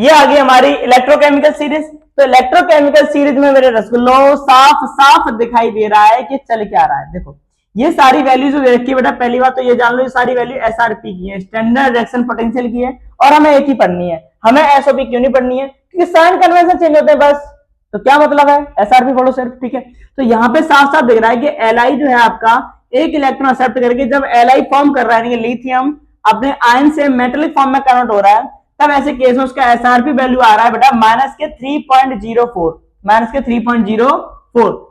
ये आ गई हमारी इलेक्ट्रोकेमिकल सीरीज। तो इलेक्ट्रोकेमिकल सीरीज में मेरे रसगुल्लो साफ साफ दिखाई दे रहा है कि चल क्या रहा है। देखो ये सारी वैल्यूज जो रखी है बेटा, पहली बात तो ये जान लो, ये सारी वैल्यू एसआरपी की है, स्टैंडर्ड रिएक्शन पोटेंशियल की है, और हमें एक ही पढ़नी है, हमें एसओपी क्यों नहीं पढ़नी है, क्योंकि साइन कन्वेंशन चेंज होते हैं बस। तो क्या मतलब है, एसआरपी पढ़ो सिर्फ, ठीक है। तो यहाँ पे साफ साफ दिख रहा है कि एलआई जो है आपका एक इलेक्ट्रॉन एक्सेप्ट करके जब एलआई फॉर्म कर रहा है, लिथियम अपने आयन से मेटेलिक फॉर्म में कन्वर्ट हो रहा है, तब ऐसे केस में उसका एसआरपी वैल्यू आ रहा है बेटा माइनस के 3.04, माइनस के 3.04।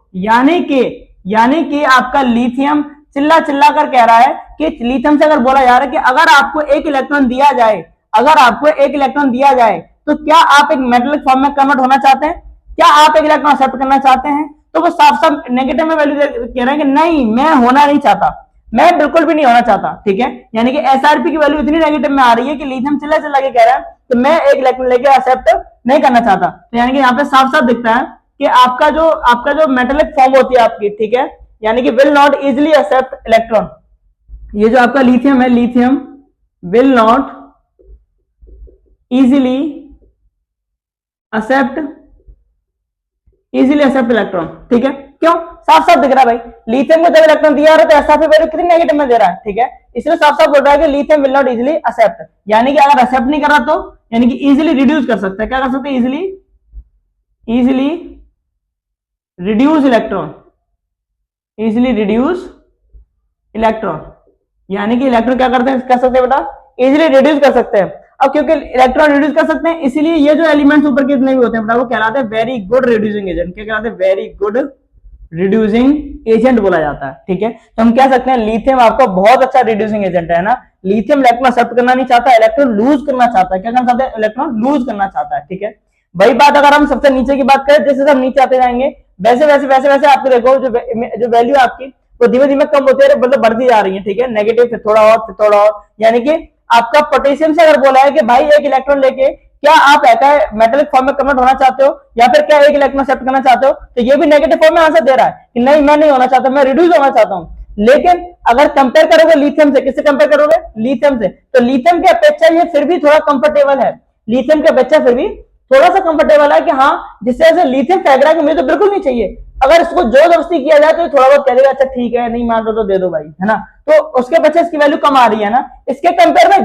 यानी कि आपका लिथियम चिल्ला चिल्ला कर कह रहा है कि लिथियम से अगर बोला जा रहा है कि अगर आपको एक इलेक्ट्रॉन दिया जाए, अगर आपको एक इलेक्ट्रॉन दिया जाए तो क्या आप एक मेटेलिक फॉर्म में कन्वर्ट होना चाहते हैं, क्या आप एक इलेक्ट्रॉन एक्सेप्ट करना चाहते हैं। तो वो साफ साफ नेगेटिव में वैल्यू कह रहे हैं कि नहीं, मैं होना नहीं चाहता, मैं बिल्कुल भी नहीं होना चाहता, ठीक है। यानी कि एसआरपी की वैल्यू इतनी नेगेटिव में आ रही है कि लिथियम चिल्ला चिल्ला के कह रहा है कि मैं एक इलेक्ट्रॉन लेके एक्सेप्ट नहीं करना चाहता। तो यानी कि यहाँ पे साफ साफ दिखता है कि आपका जो मेटेलिक फॉर्म होती है आपकी, ठीक है, यानी कि will not easily accept electron. ये जो आपका लिथियम है, lithium will not easily accept electron, ठीक है। क्यों, साफ साफ दिख रहा है भाई, लिथियम को जब इलेक्ट्रॉन दिया रहा है तो एसआरपी वैल्यू कितनी नेगेटिव में दे रहा है, ठीक है। इसलिए साफ साफ बोल रहा है कि lithium will not easily accept, यानी कि अगर एक्सेप्ट नहीं कर रहा तो यानी कि इजिली रिड्यूस कर सकता है। क्या कर सकते हैं, इजिली रिड्यूस इलेक्ट्रॉन, यानी कि इलेक्ट्रॉन क्या करते हैं, कर सकते हैं बेटा, इजिली रिड्यूस कर सकते हैं। अब क्योंकि इलेक्ट्रॉन रिड्यूस कर सकते हैं, इसीलिए ये जो एलिमेंट्स ऊपर के इतने भी होते हैं बेटा, वो कहलाते हैं वेरी गुड रिड्यूसिंग एजेंट। क्या कहलाते हैं, वेरी गुड रिड्यूसिंग एजेंट बोला जाता है, ठीक है। तो हम कह सकते हैं लिथियम आपका बहुत अच्छा रिड्यूसिंग एजेंट है ना। लिथियम इलेक्ट्रॉन एक्सेप्ट करना नहीं चाहता, इलेक्ट्रॉन लूज करना चाहता है। क्या करना चाहता है, इलेक्ट्रॉन लूज करना चाहता है, ठीक है। वही बात अगर हम सबसे नीचे की बात करें, जैसे हम नीचे आते जाएंगे वैसे वैसे वैसे वैसे आपको देखो जो वैल्यू आपकी वो धीमे धीमे कम होती है, मतलब बढ़ती जा रही है, ठीक है। नेगेटिव फिर थोड़ा और, फिर थोड़ा और, यानी कि आपका पोटेशियम से अगर बोला है कि भाई एक इलेक्ट्रॉन लेके क्या आप मेटेलिक फॉर्म में कन्वर्ट होना चाहते हो या फिर क्या एक इलेक्ट्रॉन एक्सेप्ट करना चाहते हो, तो ये भी नेगेटिव फॉर्म में आंसर दे रहा है कि नहीं, मैं नहीं होना चाहता, मैं रिड्यूस होना चाहता हूं। लेकिन अगर कंपेयर करोगे लिथियम से, किससे कंपेयर करोगे, लिथियम से, तो लिथियम की अपेक्षा ये फिर भी थोड़ा कंफर्टेबल है, लिथियम की अपेक्षा फिर भी थोड़ा सा कंफर्टेबल है कि हाँ, जिससे लिथियम फेंक रहा है कि मुझे तो बिल्कुल नहीं चाहिए, अगर इसको जोर जबरदस्ती किया जाए तो थोड़ा बहुत कह देगा अच्छा ठीक है, नहीं मान रहे तो दे दो भाई, है ना। तो उसके बच्चे इसकी वैल्यू कम आ रही है ना। इसके कंपेयर में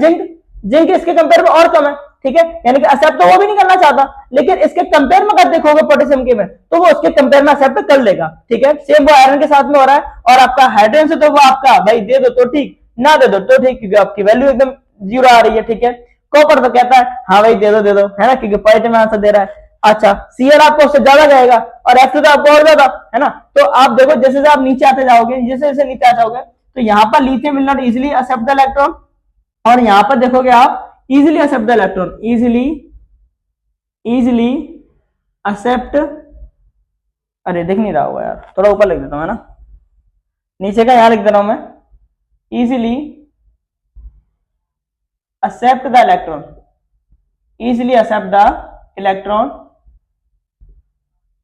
जिंक इसके कंपेयर में और कम है, ठीक है। यानी कि एक्सेप्ट तो वो भी नहीं करना चाहता, लेकिन इसके कंपेयर में अगर देखोगे पोटेशियम के में, तो वो उसके कंपेयर में एक्सेप्ट कर लेगा, ठीक है। सेम वो आयरन के साथ में हो रहा है, और आपका हाइड्रोजन से तो वो आपका भाई दे दो तो ठीक, ना दे दो तो ठीक, क्योंकि आपकी वैल्यू एकदम जीरो आ रही है, ठीक है। कॉपर तो कहता है हाँ भाई दे दो है ना, क्योंकि पॉजिटिव में आंसर दे रहा है। अच्छा, सीएल आपको उससे ज्यादा जाएगा और एफ तो आपको और ज्यादा, है ना। तो आप देखो जैसे जैसे आप नीचे आते जाओगे, जैसे जैसे नीचे आते जाओगे, तो यहाँ पर lithium will not easily accept the electron, और यहाँ पर देखोगे आप easily accept the electron, easily accept, अरे दिख नहीं रहा होगा यार, थोड़ा ऊपर लिख देता हूं, है ना, नीचे का यहां लिख दे रहा हूं मैं, easily accept the electron, easily accept the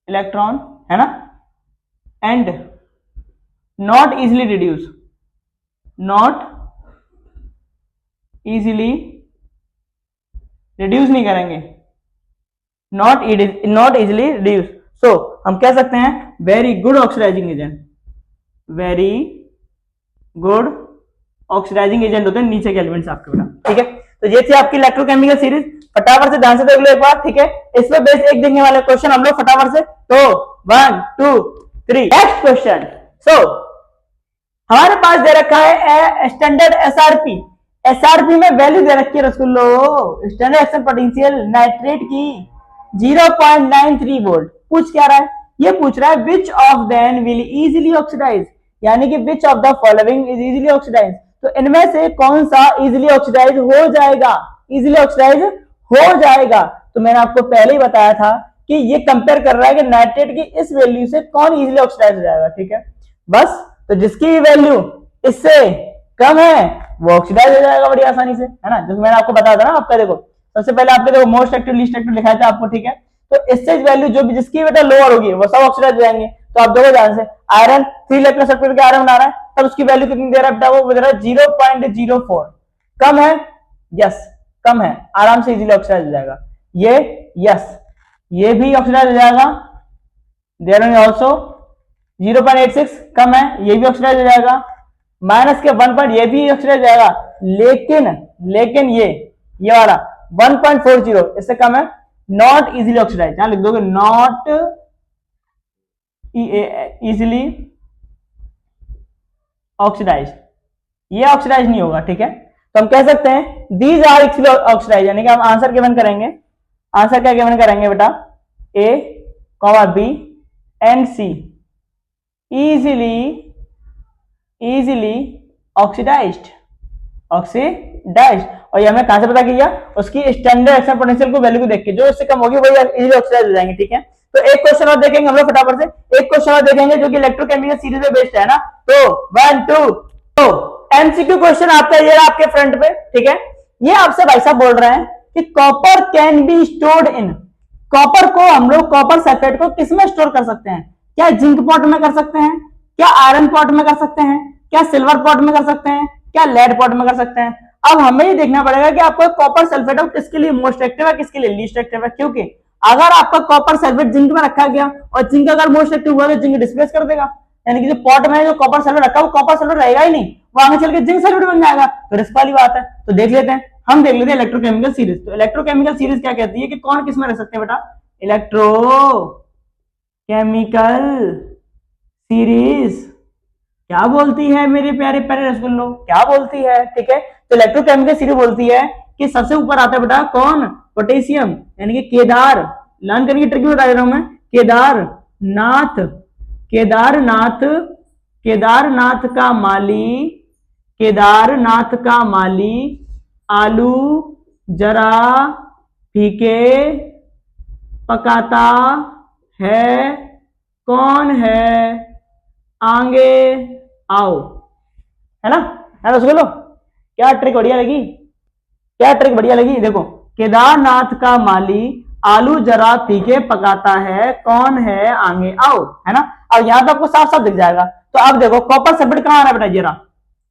electron, है ना, and not easily reduce, not easily reduce नहीं करेंगे, नॉट इजिली रिड्यूस। सो हम कह सकते हैं very good oxidising agent, very good oxidising agent होते हैं नीचे के एलिमेंट्स आपके बेटा, ठीक है। तो ये थी आपकी इलेक्ट्रोकेमिकल सीरीज, फटाफट से ध्यान से देख लो एक बार, ठीक है। इसमें बेस एक देखने वाले क्वेश्चन हम लोग फटाफट से, तो 1 2 3 नेक्स्ट क्वेश्चन। सो हमारे पास दे रखा है स्टैंडर्ड एसआरपी, एसआरपी में वैल्यू दे रखी है रसगुल्लो, स्टैंडर्ड एक्शन पोटेंशियल नाइट्रेट की 0.93 वोल्ट। पूछ क्या रहा है, ये पूछ रहा है which of then will easily oxidise, यानी कि which of the following is easily oxidise, तो इनमें से कौन सा इजीली ऑक्सीडाइज हो जाएगा, इजीली ऑक्सीडाइज हो जाएगा। तो मैंने आपको पहले ही बताया था कि ये कंपेयर कर रहा है कि नाइट्रेट की इस वैल्यू से कौन इजीली ऑक्सीडाइज हो जाएगा, ठीक है। बस तो जिसकी वैल्यू इससे कम है वो ऑक्सीडाइज हो जाएगा बड़ी आसानी से, है ना। जैसे मैंने आपको बताया था ना, आपका देखो सबसे पहले आपने देखो मोस्ट एक्टिव लीस्ट एक्टिव लिखा था आपको, ठीक है। तो इससे वैल्यू जो भी जिसकी बेटा लोअर होगी वो सब ऑक्सीडाइज हो जाएंगे। तो आप देखो ध्यान से, आयरन 3 इलेक्ट्रॉन सेपरेट के आयरन बना रहा है, तब उसकी वैल्यू कितनी दे रहा है बेटा, वो दे रहा है 0.04, कम है, यस कम है, आराम से इजीली ऑक्सीडाइज हो जाएगा। ये यस, ये भी ऑक्सीडाइज हो जाएगा, देयर में ऑल्सो 0.86 कम है, ये भी ऑक्सीडाइज हो जाएगा, माइनस के 1 पॉइंट, ये भी ऑक्सीडाइज हो जाएगा, लेकिन ये वाला 1.40 इससे कम है, नॉट इजीली ऑक्सीडाइज, यहां लिख दोगे नॉट इजीली ऑक्सीडाइज, ये ऑक्सीडाइज नहीं होगा, ठीक है। तो हम कह सकते हैं दीज आर इजीली ऑक्सीडाइज, यानी कि हम आंसर गिवन करेंगे, आंसर क्या गिवन करेंगे बेटा, A comma B and C easily oxidised, और ये हमें कहां से पता किया, उसकी स्टैंडर्ड एक्शन पोटेंशियल को वैल्यू को देख के, जो इससे कम होगी वही इजीली ऑक्सीडाइज हो जाएंगे, ठीक है। तो एक क्वेश्चन और देखेंगे हम लोग फटाफट से, एक क्वेश्चन और देखेंगे जो कि इलेक्ट्रोकेमिकल सीरीज में बेस्ड है ना, तो 1 2 तो एमसीक्यू क्वेश्चन आपका ये रहा आपके फ्रंट पे, ठीक है। ये आपसे भाई साहब बोल रहे हैं कि copper can be stored in, copper को हम लोग कॉपर सल्फेट को किसमें स्टोर कर सकते हैं, क्या जिंक पॉट में कर सकते हैं, क्या आयरन पॉट में कर सकते हैं, क्या सिल्वर पॉट में कर सकते हैं, क्या लेड पॉट में कर सकते हैं। अब हमें ये देखना पड़ेगा कि आपको कॉपर सल्फेट किसके लिए मोस्ट एक्टिव है, किसके लिए लीस्ट एक्टिव है, क्योंकि अगर आपका कॉपर सल्फेट जिंक में रखा गया और जिंक अगर मोस्ट एक्टिव हुआ तो जिंक डिस्प्लेस कर देगा, यानी कि जो पॉट में जो कॉपर सल्फेट रखा है वो कॉपर सल्फेट रहेगा ही नहीं, वो आगे चल के जिंक सल्फेट बन जाएगा, तो रिस्क वाली बात है। तो देख लेते हैं, हम देख लेते हैं इलेक्ट्रोकेमिकल सीरीज। तो इलेक्ट्रोकेमिकल सीरीज क्या कहती है कि कौन किसमें रख सकते हैं बेटा, इलेक्ट्रोकेमिकल सीरीज क्या बोलती है मेरे प्यारे प्यारे रसगुल्लो, क्या बोलती है, ठीक है। तो इलेक्ट्रोकेमिकल सीरीज बोलती है कि सबसे ऊपर आता है बेटा कौन, पोटेशियम, यानी कि केदार, लर्न करने की ट्रिक बता रहा हूं मैं, केदारनाथ का माली आलू जरा फीके पकाता है, कौन है, आगे आओ, है ना, है रसगुल्लो। क्या ट्रिक बढ़िया लगी, देखो केदारनाथ का माली आलू जरा तीखे पकाता है, कौन है, आगे आओ, है ना। अब यहां पे आपको साफ साफ दिख जाएगा। तो अब देखो कॉपर सल्फेट कहां आ रहा है बेटा, ये रहा,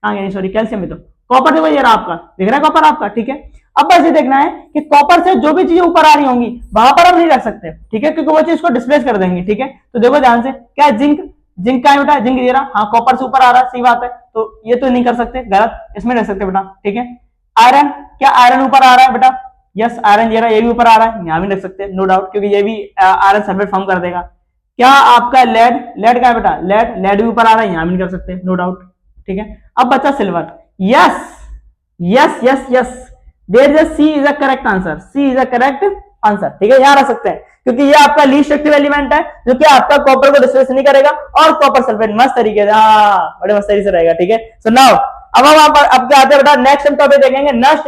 आगे सॉरी कैल्शियम में, तो कॉपर देखो ये रहा आपका, दिख रहा है कॉपर आपका, ठीक है। अब बस ये देखना है कि कॉपर से जो भी चीजें ऊपर आ रही होंगी वहां पर हम नहीं रख सकते, ठीक है, क्योंकि वो चीज को डिस्प्लेस कर देंगे, ठीक है। तो देखो ध्यान से, क्या जिंक का है बेटा, जिंक ये रहा, हाँ कॉपर से ऊपर आ रहा है, सही बात है, तो ये तो नहीं कर सकते, गलत, इसमें रख सकते बेटा, ठीक है। आयरन, क्या आयरन ऊपर आ रहा है बेटा, यस आयरन ये रहा, ये भी ऊपर आ रहा है, यहां भी रख सकते हैं नो डाउट, क्योंकि ये भी आयरन सल्फेट फॉर्म कर देगा। क्या आपका लेड का है बेटा, लेड भी ऊपर आ रहा है, यहां भी नहीं कर सकते नो डाउट, ठीक है। अब बचा silver, yes there is C is a correct answer, ठीक है, यहां रख सकते हैं, क्योंकि ये आपका लीस्ट एक्टिव एलिमेंट है जो कि आपका कॉपर को डिस्प्लेस नहीं करेगा, और कॉपर सल्फेट मस्त तरीके से, बड़े मस्त तरीके से रहेगा, ठीक है। सो नाउ अब हम आपके आते हैं बेटा नेक्स्ट टॉपिक देखेंगे, नेक्स्ट